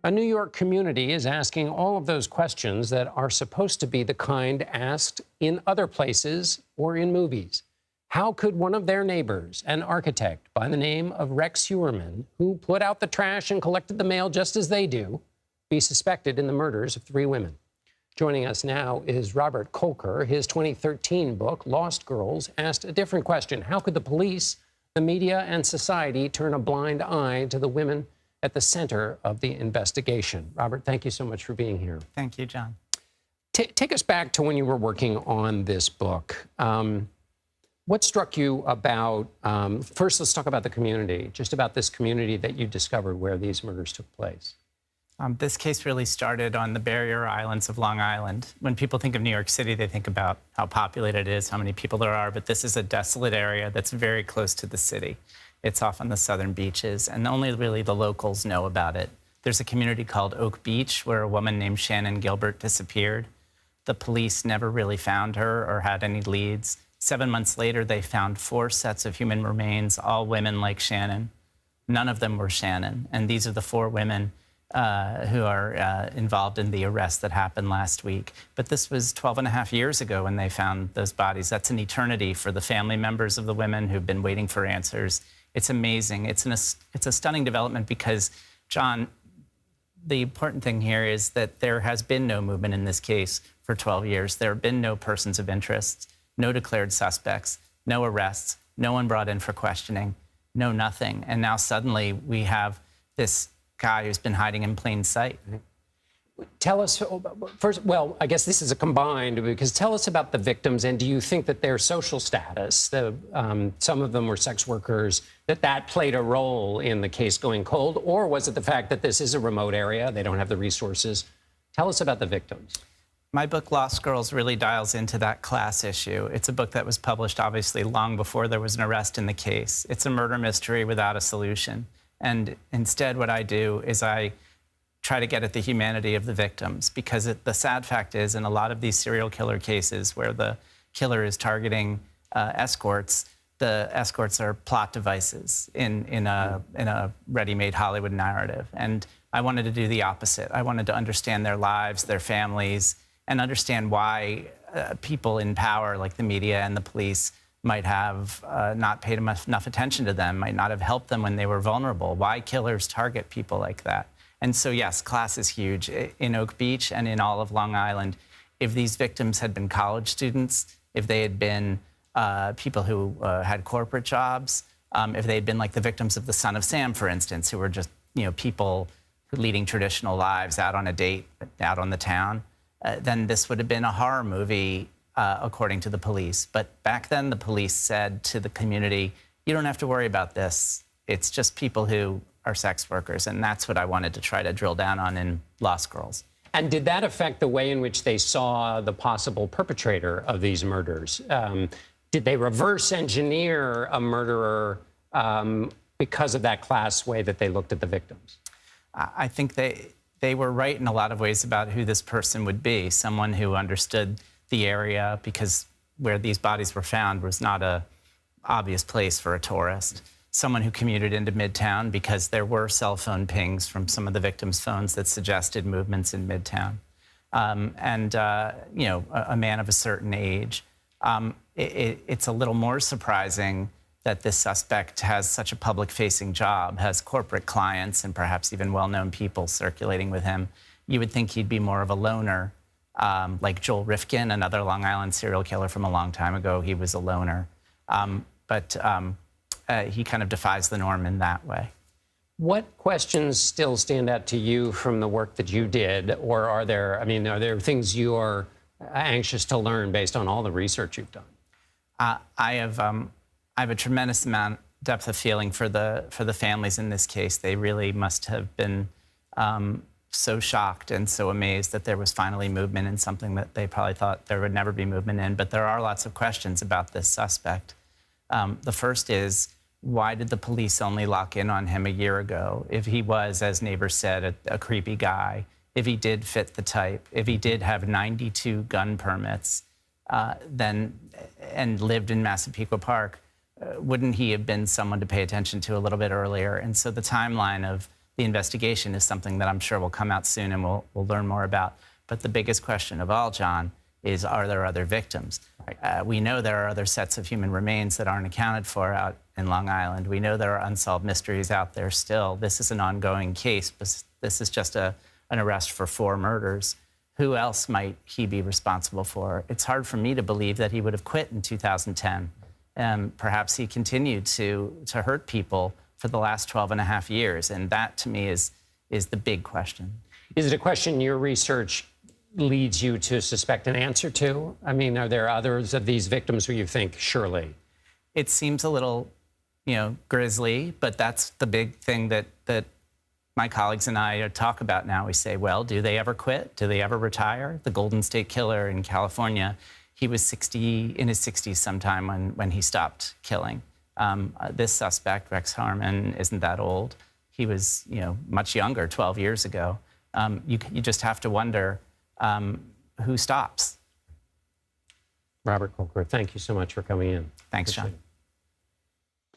A New York community is asking all of those questions that are supposed to be the kind asked in other places or in movies. How could one of their neighbors, an architect by the name of Rex Heuermann, who put out the trash and collected the mail just as they do, be suspected in the murders of 3 women? Joining us now is Robert Kolker. His 2013 book, Lost Girls, asked a different question. How could the police, the media, and society turn a blind eye to the women at the center of the investigation? Robert, thank you so much for being here. Thank you, John. Take us back to when you were working on this book. What struck you about, first let's talk about the community, just about this community that you discovered where these murders took place. This case really started on the barrier islands of Long Island. When people think of New York City, they think about how populated it is, how many people there are, but this is a desolate area that's very close to the city. It's off on the southern beaches, and only really the locals know about it. There's a community called Oak Beach where a woman named Shannon Gilbert disappeared. The police never really found her or had any leads. 7 months later, they found 4 sets of human remains, all women like Shannon. None of them were Shannon, and these are the 4 women who are involved in the arrest that happened last week. But this was 12 and a half years ago when they found those bodies. That's an eternity for the family members of the women who've been waiting for answers. It's amazing. It's a stunning development because, John, the important thing here is that there has been no movement in this case for 12 years. There have been no persons of interest, no declared suspects, no arrests, no one brought in for questioning, no nothing. And now suddenly we have this guy who's been hiding in plain sight. Tell us first, well, I guess this is a combined, because tell us about the victims, and do you think that their social status, some of them were sex workers, that played a role in the case going cold, or was it the fact that this is a remote area, they don't have the resources? Tell us about the victims. My book, Lost Girls, really dials into that class issue. It's a book that was published, obviously, long before there was an arrest in the case. It's a murder mystery without a solution. And instead, what I do is I try to get at the humanity of the victims, because the sad fact is, in a lot of these serial killer cases where the killer is targeting escorts, the escorts are plot devices in a ready-made Hollywood narrative. And I wanted to do the opposite. I wanted to understand their lives, their families, and understand why people in power, like the media and the police, might have not paid enough attention to them, might not have helped them when they were vulnerable. Why killers target people like that? And so, yes, class is huge. In Oak Beach and in all of Long Island, if these victims had been college students, if they had been people who had corporate jobs, if they had been like the victims of The Son of Sam, for instance, who were just people leading traditional lives out on a date, out on the town, then this would have been a horror movie, according to the police. But back then, the police said to the community, you don't have to worry about this. It's just people who are sex workers. And that's what I wanted to try to drill down on in Lost Girls. And did that affect the way in which they saw the possible perpetrator of these murders? Did they reverse engineer a murderer because of that class way that they looked at the victims? I think they were right in a lot of ways about who this person would be, someone who understood the area, because where these bodies were found was not an obvious place for a tourist. Someone who commuted into Midtown, because there were cell phone pings from some of the victims' phones that suggested movements in Midtown. A man of a certain age. It's a little more surprising that this suspect has such a public-facing job, has corporate clients and perhaps even well-known people circulating with him. You would think he'd be more of a loner. Like Joel Rifkin, another Long Island serial killer from a long time ago, he was a loner. But he kind of defies the norm in that way. What questions still stand out to you from the work that you did? Or are there things you're anxious to learn based on all the research you've done? I have a tremendous depth of feeling for the families in this case. They really must have been so shocked and so amazed that there was finally movement in something that they probably thought there would never be movement in. But there are lots of questions about this suspect. The first is, why did the police only lock in on him a year ago? If he was, as neighbors said, a creepy guy, if he did fit the type, if he did have 92 gun permits, and lived in Massapequa Park, wouldn't he have been someone to pay attention to a little bit earlier? And so the timeline of The investigation is something that I'm sure will come out soon and we'll learn more about. But the biggest question of all, John, is are there other victims? Right. We know there are other sets of human remains that aren't accounted for out in Long Island. We know there are unsolved mysteries out there still. This is an ongoing case, but this is just an arrest for 4 murders. Who else might he be responsible for? It's hard for me to believe that he would have quit in 2010. Perhaps he continued to hurt people for the last 12 and a half years. And that, to me, is the big question. Is it a question your research leads you to suspect an answer to? I mean, are there others of these victims who you think, surely? It seems a little, grisly, but that's the big thing that my colleagues and I talk about now. We say, well, do they ever quit? Do they ever retire? The Golden State Killer in California, he was in his 60s sometime when he stopped killing. This suspect, Rex Harmon, isn't that old. He was, much younger, 12 years ago. You just have to wonder who stops. Robert Kolker, thank you so much for coming in. Thanks, John.